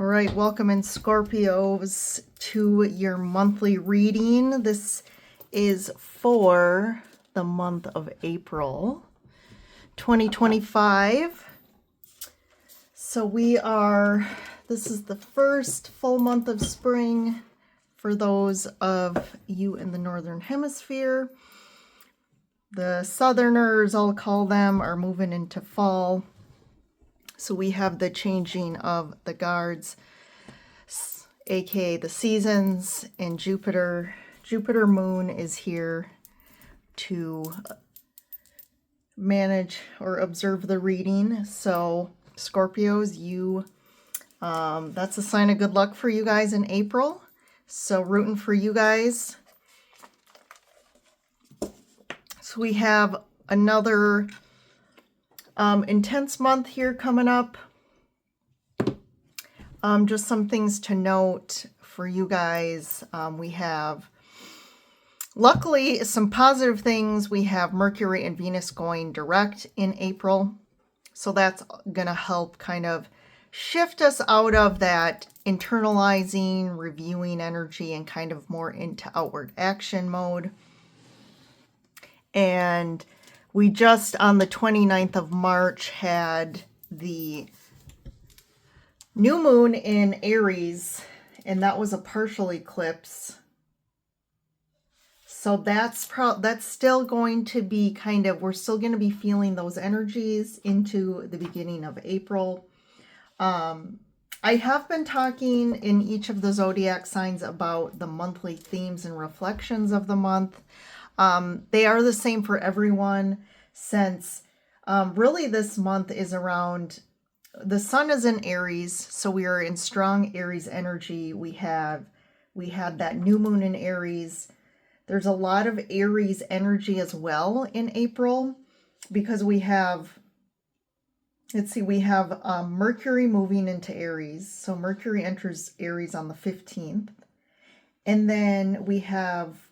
All right, welcome in Scorpios to your monthly reading. This is for the month of April 2025. So this is the first full month of spring for those of you in the Northern Hemisphere. The Southerners, I'll call them, are moving into fall. So we have the changing of the guards, aka the seasons, and Jupiter moon is here to manage or observe the reading. So Scorpios, that's a sign of good luck for you guys in April. So rooting for you guys. So we have another intense month here coming up. Just some things to note for you guys. We have, luckily, some positive things. We have Mercury and Venus going direct in April. So that's going to help kind of shift us out of that internalizing, reviewing energy and kind of more into outward action mode. And we just, on the 29th of March, had the new moon in Aries, and that was a partial eclipse. So that's still going to be kind of, we're still going to be feeling those energies into the beginning of April. I have been talking in each of the zodiac signs about the monthly themes and reflections of the month. They are the same for everyone, since really this month is around, the sun is in Aries, so we are in strong Aries energy. We had that new moon in Aries. There's a lot of Aries energy as well in April, because we have, Mercury moving into Aries. So Mercury enters Aries on the 15th. And then we have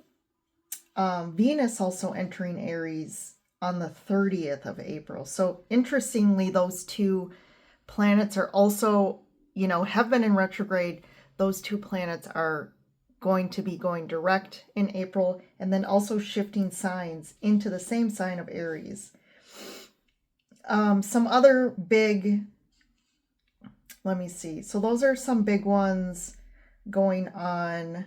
Venus also entering Aries on the 30th of April. So interestingly, those two planets are also, have been in retrograde. Those two planets are going to be going direct in April, and then also shifting signs into the same sign of Aries. Some other big, let me see. So those are some big ones going on.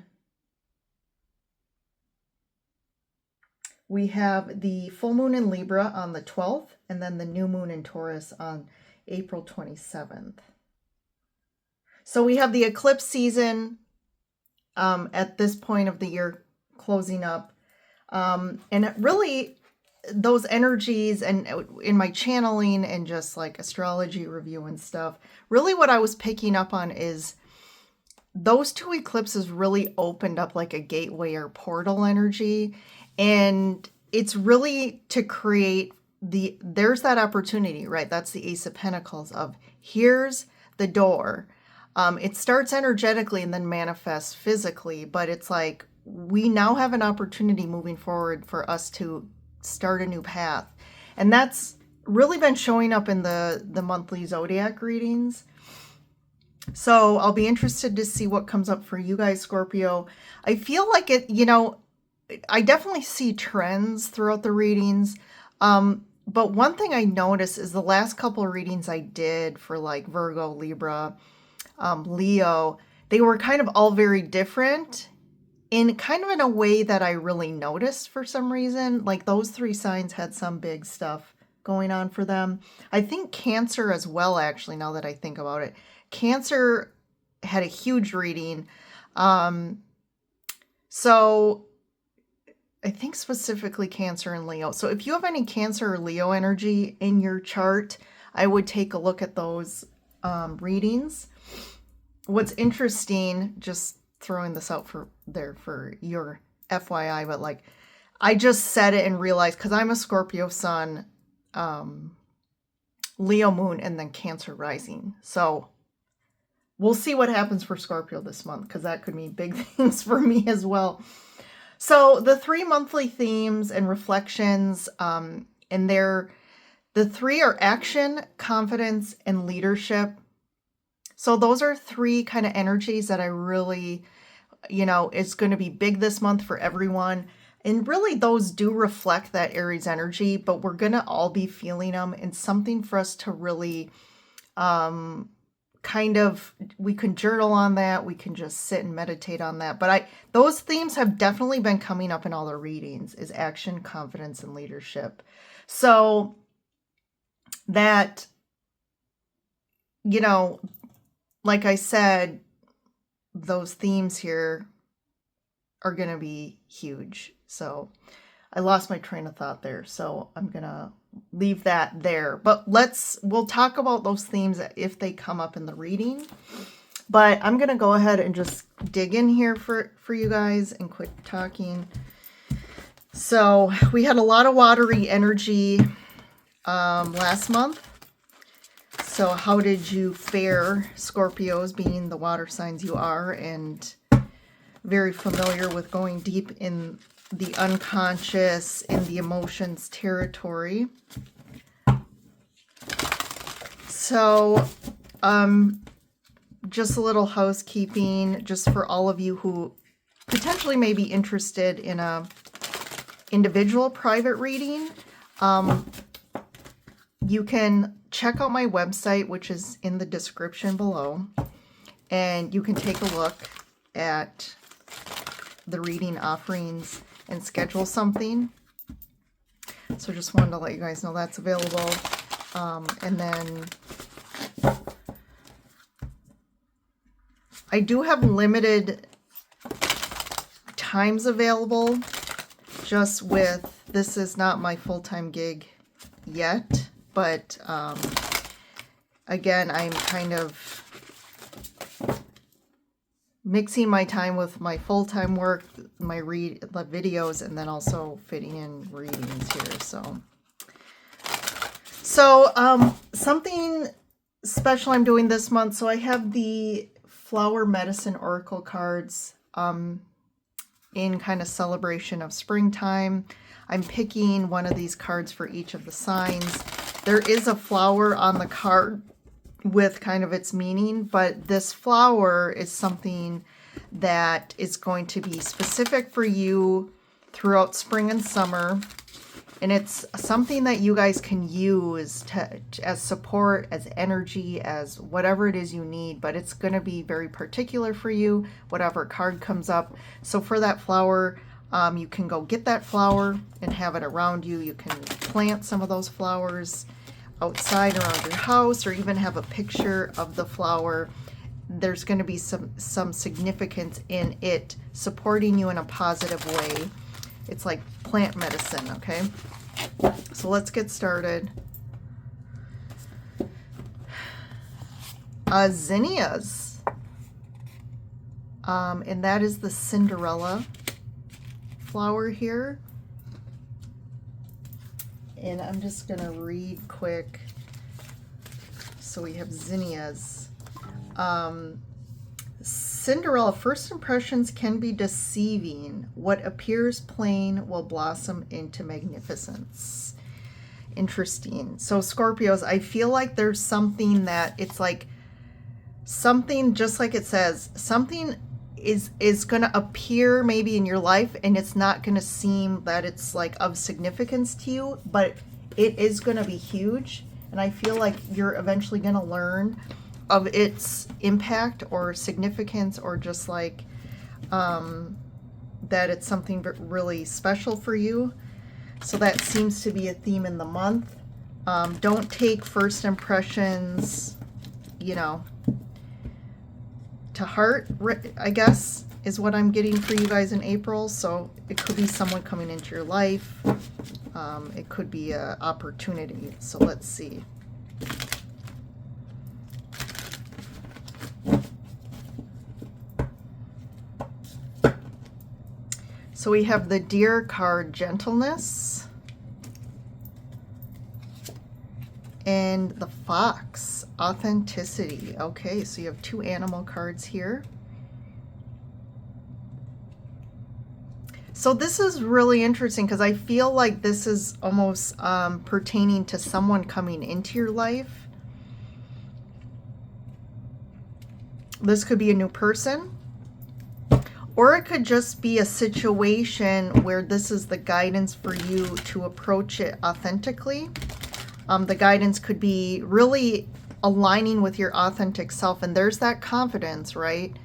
We have the full moon in Libra on the 12th, and then the new moon in Taurus on April 27th. So we have the eclipse season at this point of the year closing up. And it really, those energies, and in my channeling and just like astrology review and stuff, really what I was picking up on is those two eclipses really opened up like a gateway or portal energy. And it's really to create there's that opportunity, right? That's the Ace of Pentacles of here's the door. It starts energetically and then manifests physically, but it's like we now have an opportunity moving forward for us to start a new path. And that's really been showing up in the monthly zodiac readings. So I'll be interested to see what comes up for you guys, Scorpio. I feel like it, I definitely see trends throughout the readings. But one thing I noticed is the last couple of readings I did for like Virgo, Libra, Leo, they were kind of all very different in kind of in a way that I really noticed for some reason. Like those three signs had some big stuff going on for them. I think Cancer as well, actually, now that I think about it. Cancer had a huge reading. So I think specifically Cancer and Leo. So if you have any Cancer or Leo energy in your chart, I would take a look at those readings. What's interesting, just throwing this out for your FYI, but like I just said it and realized, because I'm a Scorpio sun, Leo moon, and then Cancer rising. So we'll see what happens for Scorpio this month, because that could mean big things for me as well. So the 3 monthly themes and reflections, and the 3 are action, confidence, and leadership. So those are three kind of energies that I really, you know, it's going to be big this month for everyone. And really those do reflect that Aries energy, but we're going to all be feeling them, and something for us to really kind of, we can journal on that, we can just sit and meditate on that. But those themes have definitely been coming up in all the readings, is action, confidence, and leadership. So that, you know, like I said, those themes here are going to be huge. So I lost my train of thought there, so I'm going to leave that there. But we'll talk about those themes if they come up in the reading. But I'm going to go ahead and just dig in here for you guys and quit talking. So we had a lot of watery energy last month. So how did you fare, Scorpios, being the water signs you are, and very familiar with going deep in the unconscious, in the emotions territory. So, just a little housekeeping, just for all of you who potentially may be interested in a individual private reading. You can check out my website, which is in the description below, and you can take a look at the reading offerings and schedule something. So just wanted to let you guys know that's available. And then I do have limited times available, just with, this is not my full-time gig yet, but again, I'm kind of mixing my time with my full-time work, my the videos, and then also fitting in readings here. So something special I'm doing this month. So I have the Flower Medicine Oracle cards in kind of celebration of springtime. I'm picking one of these cards for each of the signs. There is a flower on the card with kind of its meaning, but this flower is something that is going to be specific for you throughout spring and summer, and it's something that you guys can use as support, as energy, as whatever it is you need, but it's going to be very particular for you, whatever card comes up. So for that flower, you can go get that flower and have it around you. You can plant some of those flowers outside around your house, or even have a picture of the flower. There's going to be some significance in it supporting you in a positive way. It's like plant medicine, okay? So let's get started. Zinnias. And that is the Cinderella flower here. And I'm just going to read quick. So we have zinnias. Cinderella, first impressions can be deceiving. What appears plain will blossom into magnificence. Interesting. So Scorpios, I feel like there's something that it's like something, just like it says, something is going to appear maybe in your life, and it's not going to seem that it's like of significance to you, but it is going to be huge. And I feel like you're eventually going to learn of its impact or significance, or just like that it's something really special for you. So that seems to be a theme in the month. Don't take first impressions, you know, to heart, I guess, is what I'm getting for you guys in April. So it could be someone coming into your life. It could be an opportunity. So let's see. So we have the Deer card, Gentleness, and the Fox, Authenticity. Okay, so you have two animal cards here. So this is really interesting because I feel like this is almost pertaining to someone coming into your life. This could be a new person, or it could just be a situation where this is the guidance for you to approach it authentically. The guidance could be really aligning with your authentic self. And there's that confidence, right?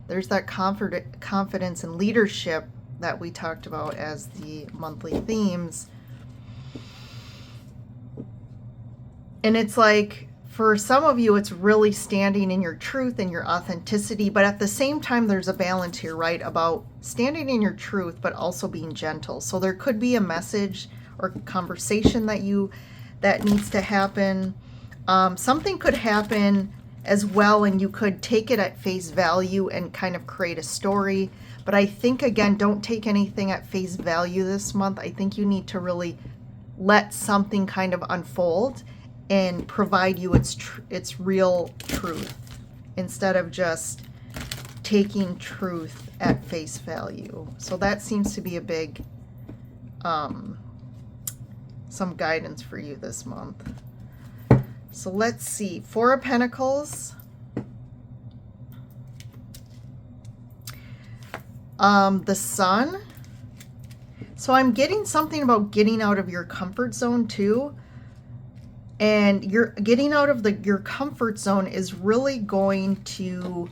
There's that confidence and leadership that we talked about as the monthly themes. And it's like, for some of you, it's really standing in your truth and your authenticity. But at the same time, there's a balance here, right? About standing in your truth, but also being gentle. So there could be a message or conversation that needs to happen. Something could happen as well, and you could take it at face value and kind of create a story. But I think, again, don't take anything at face value this month. I think you need to really let something kind of unfold and provide you its real truth, instead of just taking truth at face value. So that seems to be a big, some guidance for you this month. So let's see, Four of Pentacles, the Sun. So I'm getting something about getting out of your comfort zone too. And you're getting out of your comfort zone is really going to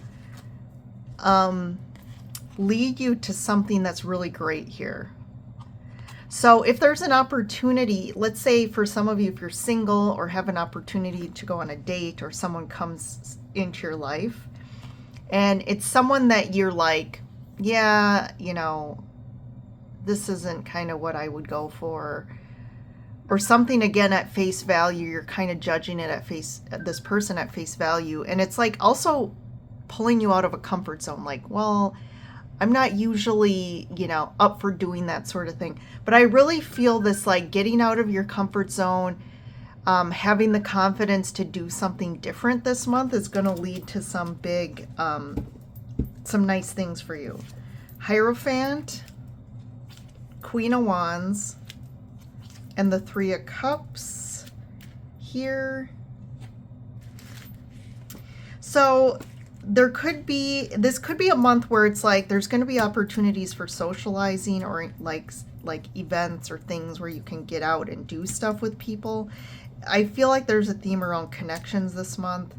lead you to something that's really great here. So if there's an opportunity, let's say for some of you, if you're single or have an opportunity to go on a date, or someone comes into your life and it's someone that you're like, yeah, you know, this isn't kind of what I would go for, or something, again, at face value, you're kind of judging it at this person at face value. And it's like also pulling you out of a comfort zone. Like, well, I'm not usually, you know, up for doing that sort of thing. But I really feel this, like, getting out of your comfort zone, having the confidence to do something different this month is going to lead to some big, some nice things for you. Hierophant, Queen of Wands, and the Three of Cups here. So this could be a month where it's like there's going to be opportunities for socializing, or like events or things where you can get out and do stuff with people. I feel like there's a theme around connections this month.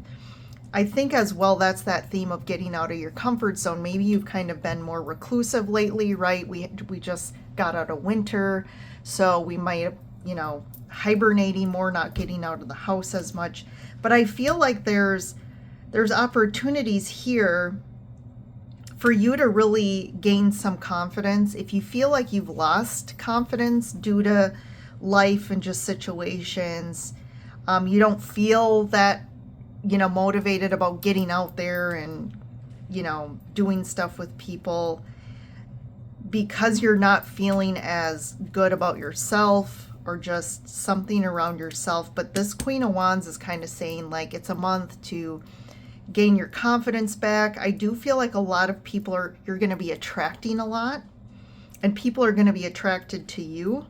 I think as well that's that theme of getting out of your comfort zone. Maybe you've kind of been more reclusive lately, right? We just got out of winter, so we might have, you know, hibernating more, not getting out of the house as much. But I feel like there's opportunities here for you to really gain some confidence. If you feel like you've lost confidence due to life and just situations, you don't feel that, you know, motivated about getting out there and, you know, doing stuff with people because you're not feeling as good about yourself, or just something around yourself. But this Queen of Wands is kind of saying, like, it's a month to gain your confidence back. I do feel like a lot of people you're going to be attracting a lot, and people are going to be attracted to you.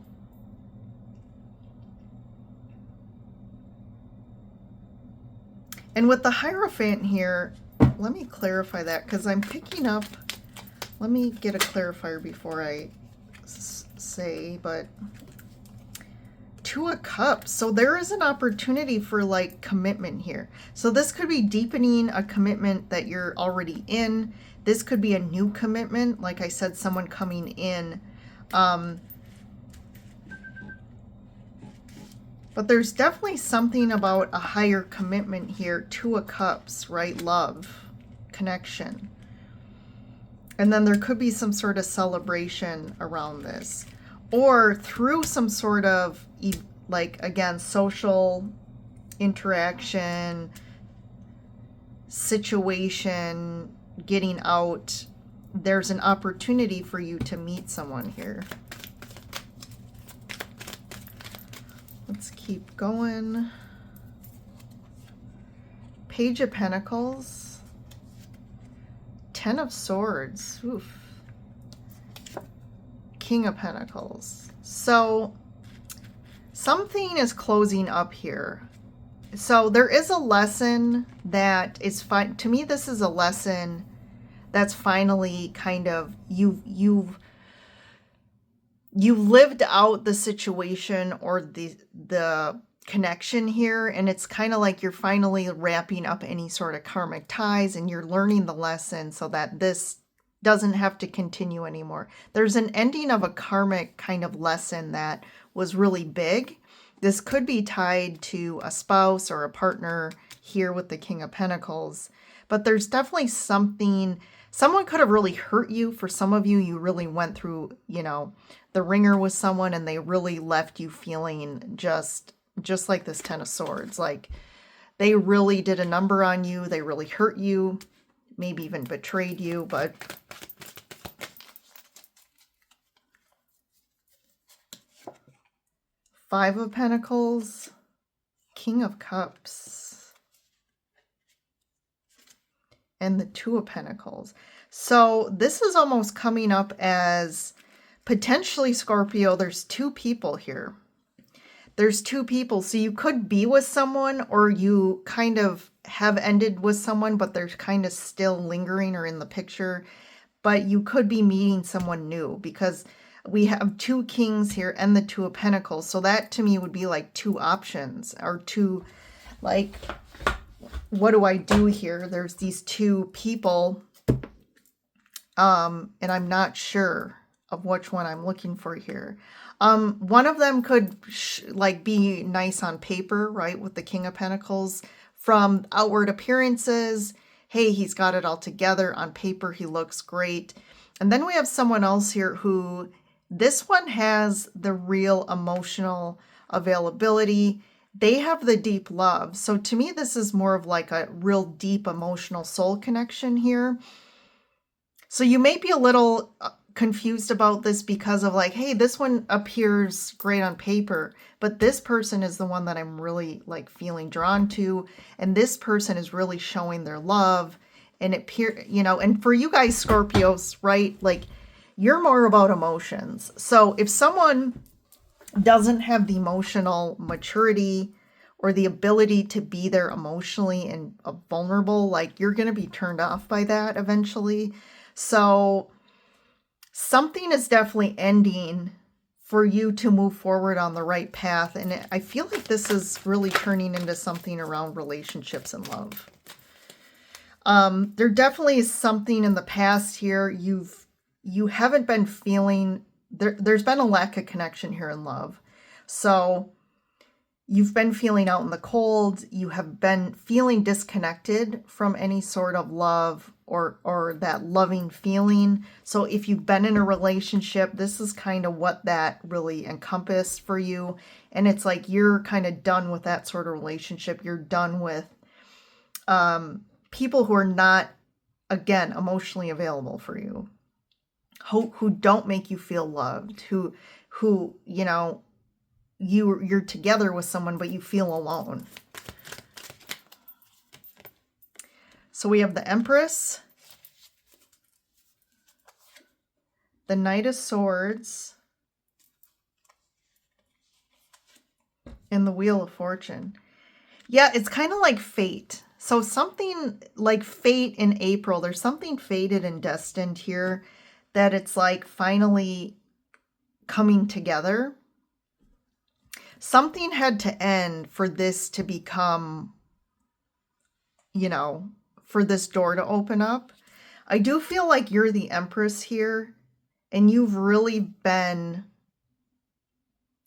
And with the Hierophant here, let me clarify that, because I'm picking up, let me get a clarifier before I say, but Two of Cups. So there is an opportunity for, like, commitment here. So this could be deepening a commitment that you're already in. This could be a new commitment. Like I said, someone coming in. But there's definitely something about a higher commitment here. Two of Cups, right? Love, connection. And then there could be some sort of celebration around this. Or through some sort of, like, again, social interaction, situation, getting out, there's an opportunity for you to meet someone here. Let's keep going. Page of Pentacles, Ten of Swords, oof. King of Pentacles. So something is closing up here. So there is a lesson that is fine. To me, this is a lesson that's finally kind of you've lived out the situation or the connection here, and it's kind of like you're finally wrapping up any sort of karmic ties, and you're learning the lesson so that this doesn't have to continue anymore. There's an ending of a karmic kind of lesson that was really big. This could be tied to a spouse or a partner here with the King of Pentacles, but there's definitely something, someone could have really hurt you. For some of you, you really went through, you know, the ringer with someone and they really left you feeling just like this Ten of Swords. Like they really did a number on you. They really hurt you, maybe even betrayed you, but Five of Pentacles, King of Cups, and the Two of Pentacles. So this is almost coming up as potentially, Scorpio, there's two people here. There's two people. So you could be with someone, or you kind of have ended with someone, but they're kind of still lingering or in the picture. But you could be meeting someone new, because we have two kings here and the Two of Pentacles. So that to me would be like two options, or two, like, what do I do here? There's these two people, and I'm not sure of which one I'm looking for here. One of them could like be nice on paper, right? With the King of Pentacles, from outward appearances. Hey, he's got it all together on paper. He looks great. And then we have someone else here who, this one has the real emotional availability. They have the deep love. So to me, this is more of like a real deep emotional soul connection here. So you may be a little confused about this because of like, hey, this one appears great on paper, but this person is the one that I'm really like feeling drawn to, and this person is really showing their love. And you know, and for you guys Scorpios, right, like you're more about emotions. So if someone doesn't have the emotional maturity or the ability to be there emotionally and vulnerable, like you're going to be turned off by that eventually. So something is definitely ending for you to move forward on the right path. And I feel like this is really turning into something around relationships and love. There definitely is something in the past here. You haven't been feeling, there's been a lack of connection here in love. So you've been feeling out in the cold. You have been feeling disconnected from any sort of love or that loving feeling. So if you've been in a relationship, this is kind of what that really encompassed for you. And it's like you're kind of done with that sort of relationship. You're done with people who are not, again, emotionally available for you, who don't make you feel loved, who you know, you're together with someone, but you feel alone. So we have the Empress, the Knight of Swords, and the Wheel of Fortune. Yeah, it's kind of like fate. So something like fate in April, there's something fated and destined here that it's like finally coming together. Something had to end for this to become, you know, for this door to open up. I do feel like you're the Empress here, and you've really been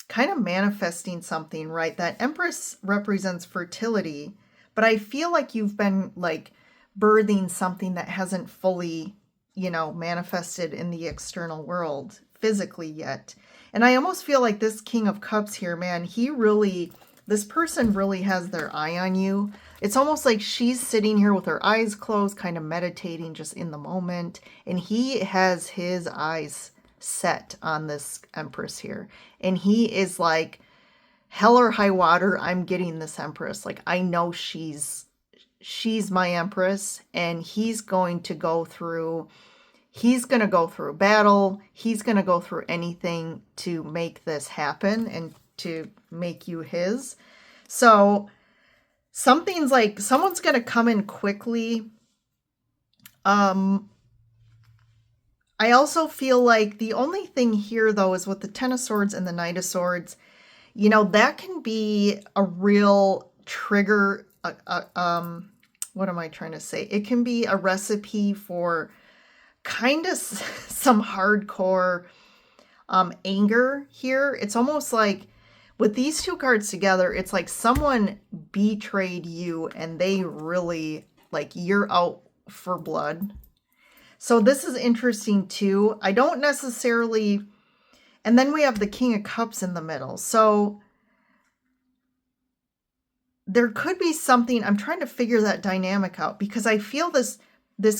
kind of manifesting something, right? That Empress represents fertility, but I feel like you've been like birthing something that hasn't fully, you know, manifested in the external world physically yet. And I almost feel like this King of Cups here, man, this person really has their eye on you. It's almost like she's sitting here with her eyes closed, kind of meditating just in the moment. And he has his eyes set on this Empress here. And he is like, hell or high water, I'm getting this Empress. Like, I know she's my Empress, and he's going to go through battle. He's going to go through anything to make this happen and to make you his. So something's like someone's going to come in quickly. I also feel like the only thing here, though, is with the Ten of Swords and the Knight of Swords, you know, that can be a real trigger. What am I trying to say? It can be a recipe for kind of some hardcore anger here. It's almost like with these two cards together, it's like someone betrayed you and they really, like, you're out for blood. So this is interesting too. I don't necessarily, and then we have the King of Cups in the middle. So there could be something, I'm trying to figure that dynamic out, because I feel this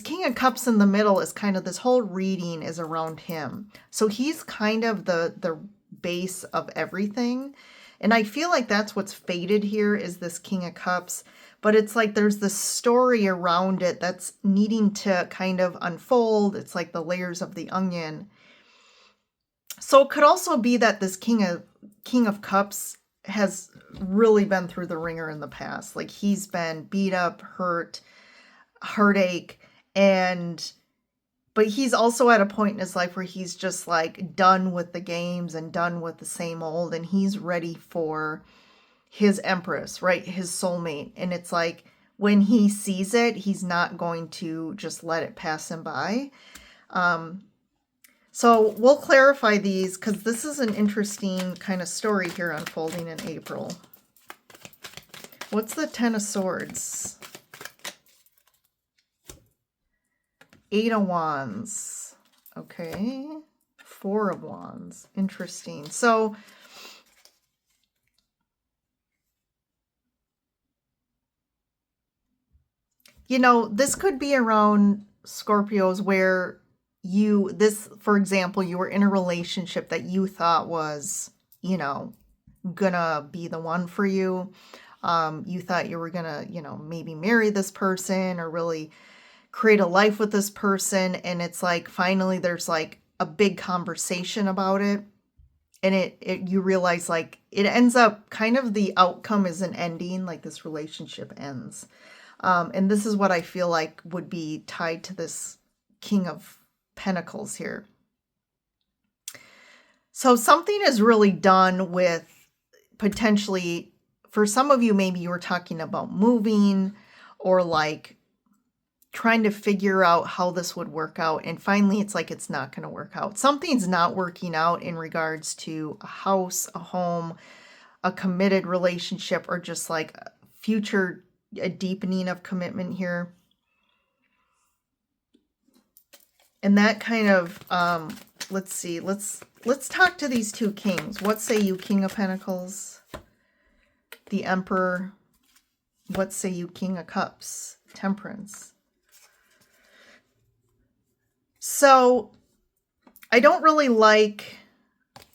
King of Cups in the middle is kind of, this whole reading is around him. So he's kind of the base of everything. And I feel like that's what's faded here, is this King of Cups. But it's like there's this story around it that's needing to kind of unfold. It's like the layers of the onion. So it could also be that this King of Cups has really been through the ringer in the past. Like he's been beat up, hurt, heartache, but he's also at a point in his life where he's just like done with the games and done with the same old, and he's ready for his Empress, right? His soulmate. And it's like when he sees it, he's not going to just let it pass him by. So we'll clarify these because this is an interesting kind of story here unfolding in April. What's the Ten of Swords? Eight of Wands. Okay. Four of Wands. Interesting. So you know, this could be around Scorpios where for example, you were in a relationship that you thought was, you know, gonna be the one for you. You thought you were gonna, you know, maybe marry this person or really create a life with this person. And it's like, finally, there's like a big conversation about it. And you realize like it ends up kind of, the outcome is an ending, like this relationship ends. And this is what I feel like would be tied to this King of Pentacles here. So something is really done with, potentially, for some of you, maybe you were talking about moving or like trying to figure out how this would work out. And finally, it's like, it's not going to work out. Something's not working out in regards to a house, a home, a committed relationship, or just like a deepening of commitment here. And that kind of, let's see, let's talk to these two kings. What say you, King of Pentacles? The Emperor. What say you, King of Cups? Temperance. So I don't really like,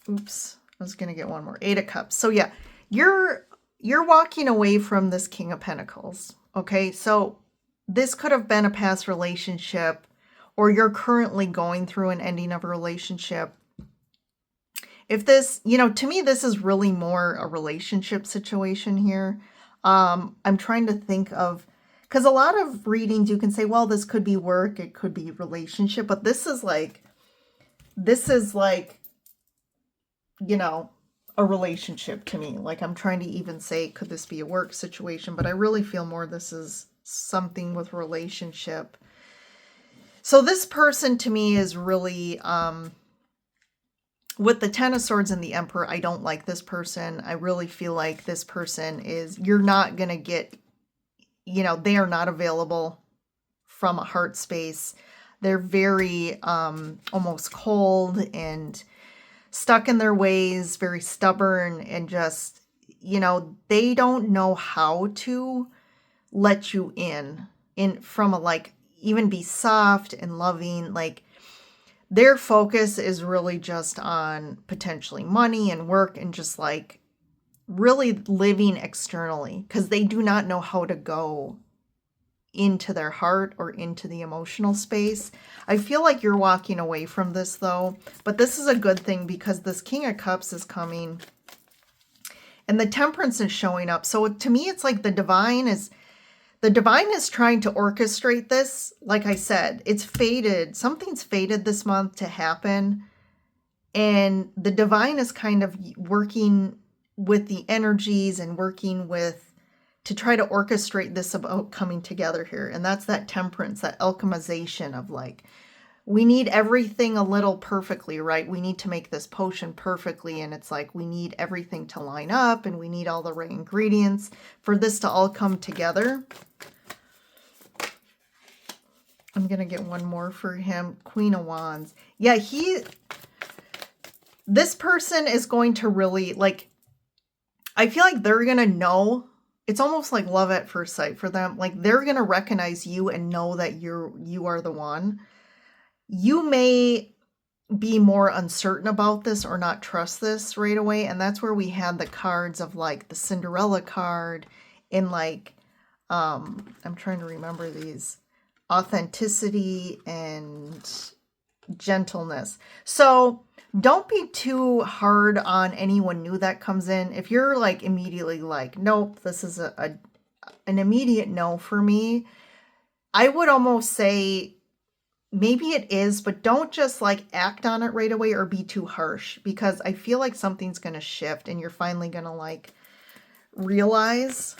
oops, I was going to get one more. Eight of Cups. So yeah, you're walking away from this King of Pentacles. Okay. So this could have been a past relationship, or you're currently going through an ending of a relationship. If this, you know, to me, this is really more a relationship situation here. I'm trying to think of, because a lot of readings you can say, well, this could be work, it could be relationship, but this is like, you know, a relationship to me. Like I'm trying to even say, could this be a work situation? But I really feel more this is something with relationship. So this person to me is really, with the Ten of Swords and the Emperor, I don't like this person. I really feel like this person is, you're not going to get, you know, they are not available from a heart space. They're very almost cold and stuck in their ways, very stubborn, and just, you know, they don't know how to let you in from a, like, even be soft and loving. Like their focus is really just on potentially money and work and just like really living externally, because they do not know how to go into their heart or into the emotional space. I feel like you're walking away from this though, but this is a good thing because this King of Cups is coming And the Temperance is showing up. So to me, it's like the divine is trying to orchestrate this. Like I said, it's fated. Something's fated this month to happen. And the divine is kind of working with the energies and working with to try to orchestrate this about coming together here. And that's that Temperance, that alchemization of like, we need everything a little perfectly, right? We need to make this potion perfectly. And it's like, we need everything to line up and we need all the right ingredients for this to all come together. I'm going to get one more for him. Queen of Wands. Yeah, this person is going to really, like, I feel like they're going to know. It's almost like love at first sight for them. Like, they're going to recognize you and know that you are the one. You may be more uncertain about this or not trust this right away. And that's where we had the cards of like the Cinderella card and like, I'm trying to remember these, authenticity and gentleness. So don't be too hard on anyone new that comes in. If you're like immediately like, nope, this is an immediate no for me, I would almost say, maybe it is, but don't just like act on it right away or be too harsh, because I feel like something's going to shift and you're finally going to like realize.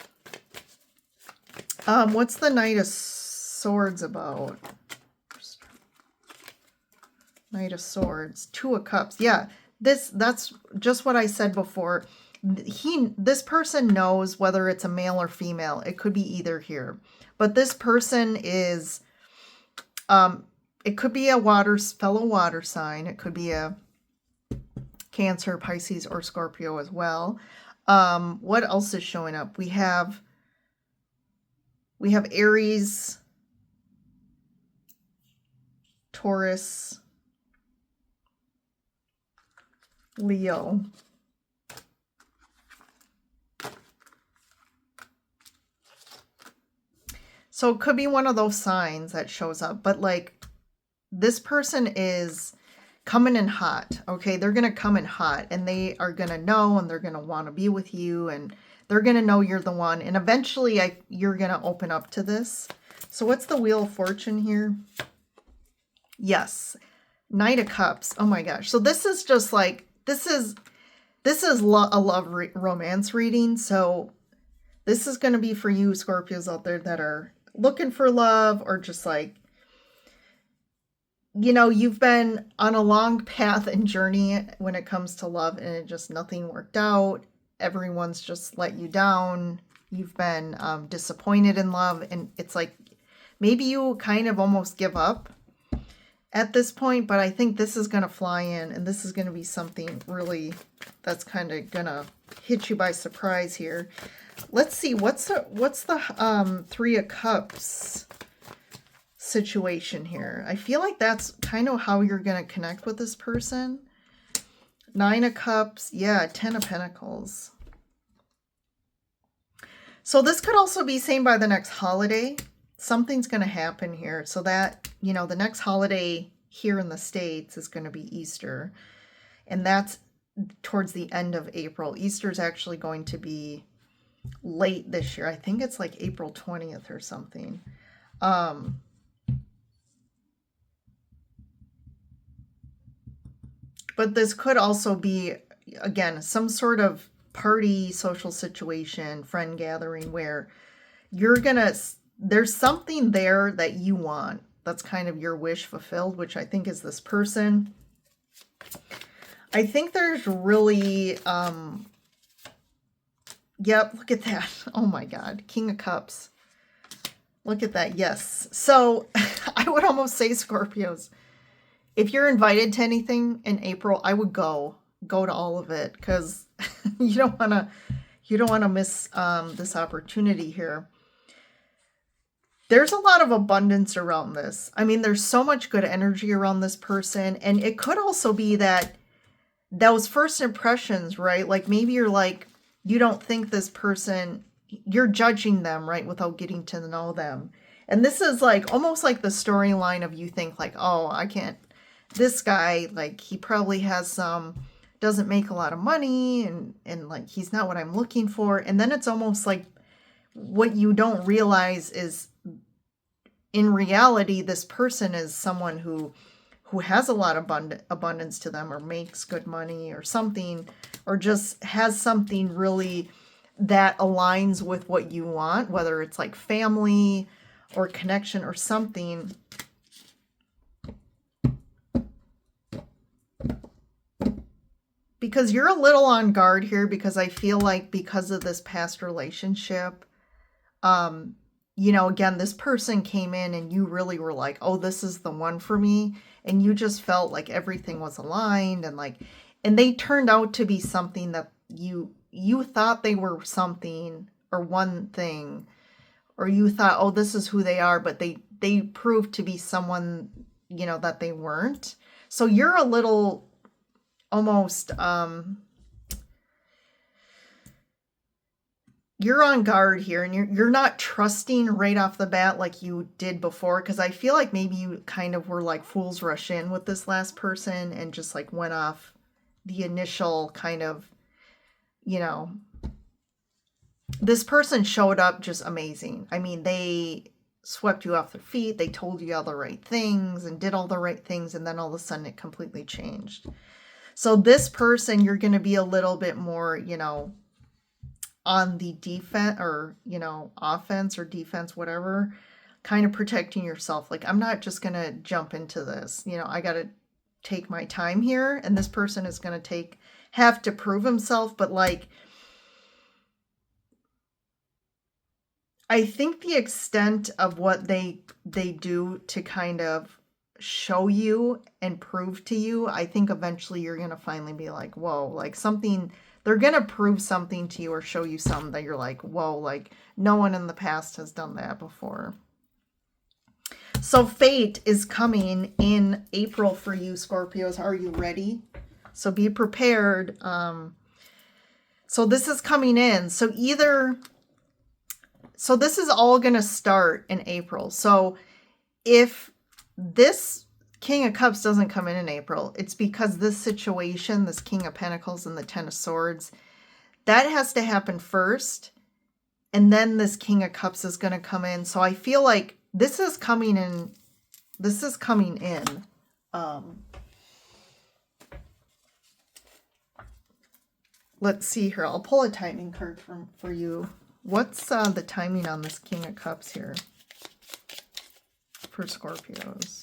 What's the Knight of Swords about? Knight of Swords, Two of Cups. Yeah, that's just what I said before. This person knows whether it's a male or female. It could be either here. But this person is it could be a fellow water sign. It could be a Cancer, Pisces, or Scorpio as well. What else is showing up? We have Aries, Taurus, Leo. So it could be one of those signs that shows up, but like this person is coming in hot, okay? They're going to come in hot and they are going to know and they're going to want to be with you and they're going to know you're the one. And eventually you're going to open up to this. So what's the Wheel of Fortune here? Yes. Knight of Cups. Oh my gosh. So this is just like, this is a love romance reading. So this is going to be for you Scorpios out there that are looking for love or just like, you know, you've been on a long path and journey when it comes to love and it just nothing worked out. Everyone's just let you down. You've been disappointed in love. And it's like, maybe you kind of almost give up at this point, but I think this is going to fly in and this is going to be something really that's kind of going to hit you by surprise here. Let's see, what's the Three of Cups situation here? I feel like that's kind of how you're going to connect with this person. Nine of Cups, yeah, 10 of Pentacles. So this could also be seen by the next holiday. Something's going to happen here. So that, you know, the next holiday here in the States is going to be Easter. And that's towards the end of April. Easter is actually going to be late this year. I think it's like April 20th or something. But this could also be, again, some sort of party, social situation, friend gathering where you're gonna, there's something there that you want. That's kind of your wish fulfilled, which I think is this person. I think there's really, yep, look at that. Oh my God, King of Cups. Look at that, yes. So I would almost say, Scorpios, if you're invited to anything in April, I would go to all of it because you don't want to miss this opportunity here. There's a lot of abundance around this. I mean, there's so much good energy around this person, and it could also be that those first impressions, right? Like maybe you're like, you don't think this person, you're judging them, right, without getting to know them. And this is like almost like the storyline of you think like, oh, I can't. This guy, like, he probably has some doesn't make a lot of money, and like he's not what I'm looking for. And then it's almost like what you don't realize is in reality, this person is someone who has a lot of abundance to them, or makes good money or something, or just has something really that aligns with what you want, whether it's like family or connection or something. Because you're a little on guard here, because I feel like because of this past relationship, you know, again, this person came in and you really were like, oh, this is the one for me. And you just felt like everything was aligned, and like, and they turned out to be something that you thought they were something or one thing, or you thought, oh, this is who they are, but they proved to be someone, you know, that they weren't. So you're a little almost, you're on guard here, and you're not trusting right off the bat like you did before, because I feel like maybe you kind of were like fools rush in with this last person and just like went off the initial kind of, you know, this person showed up just amazing. I mean, they swept you off their feet, they told you all the right things and did all the right things, and then all of a sudden it completely changed. So this person, you're going to be a little bit more, you know, on the defense, or, you know, offense or defense, whatever, kind of protecting yourself. Like, I'm not just going to jump into this, you know, I got to take my time here. And this person is going to have to prove himself. But like, I think the extent of what they do to kind of show you and prove to you, I think eventually you're going to finally be like, whoa, like something, they're going to prove something to you or show you something that you're like, whoa, like no one in the past has done that before. So fate is coming in April for you, Scorpios. Are you ready? So be prepared. So this is coming in. So this is all going to start in April. So if this King of Cups doesn't come in April, it's because this situation, this King of Pentacles and the Ten of Swords, that has to happen first. And then this King of Cups is going to come in. So I feel like this is coming in. This is coming in. Let's see here. I'll pull a timing card for you. What's the timing on this King of Cups here for Scorpios?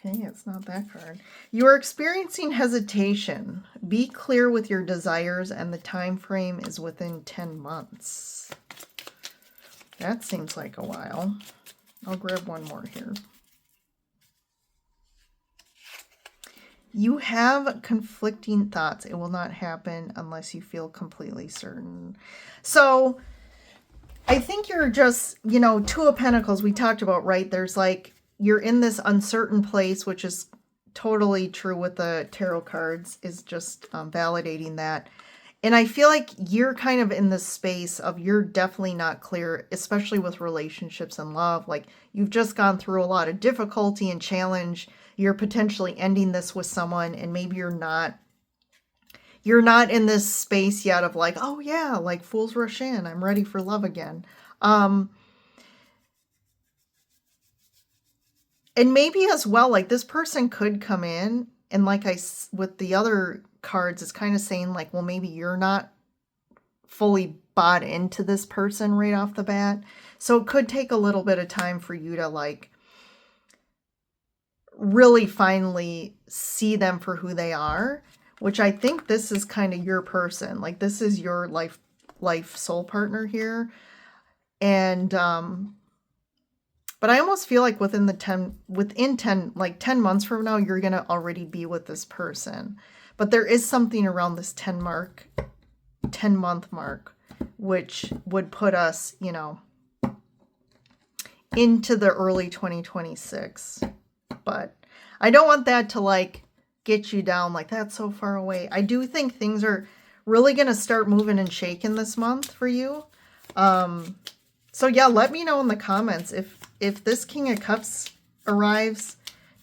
Okay, it's not that card. You are experiencing hesitation. Be clear with your desires, and the time frame is within 10 months. That seems like a while. I'll grab one more here. You have conflicting thoughts. It will not happen unless you feel completely certain. So I think you're just, you know, Two of Pentacles we talked about, right? There's like, you're in this uncertain place, which is totally true with the tarot cards, is just validating that. And I feel like you're kind of in this space of you're definitely not clear, especially with relationships and love. Like, you've just gone through a lot of difficulty and challenge. You're potentially ending this with someone, and maybe you're not in this space yet of like, oh yeah, like fools rush in, I'm ready for love again. And maybe as well, like this person could come in, and like with the other cards, it's kind of saying like, well, maybe you're not fully bought into this person right off the bat. So it could take a little bit of time for you to like really finally see them for who they are, which I think this is kind of your person. Like, this is your life soul partner here. And but I almost feel like within 10 months from now, you're going to already be with this person. But there is something around this 10 month mark, which would put us, you know, into the early 2026. But I don't want that to like get you down like that's so far away. I do think things are really going to start moving and shaking this month for you. So yeah, let me know in the comments if this King of Cups arrives.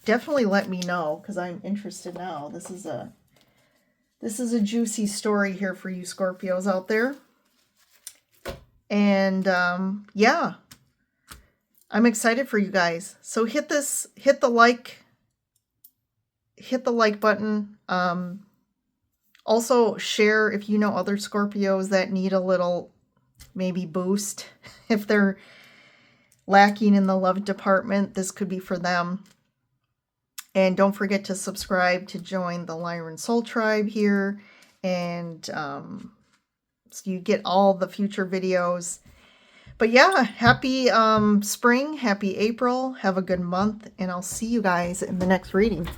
Definitely let me know, because I'm interested now. This is a juicy story here for you Scorpios out there. And yeah, I'm excited for you guys. So hit the like button. Also share if you know other Scorpios that need a little maybe boost. If they're lacking in the love department, this could be for them. And don't forget to subscribe to join the Lyran Soul Tribe here. And so you get all the future videos. But yeah, happy spring, happy April. Have a good month. And I'll see you guys in the next reading.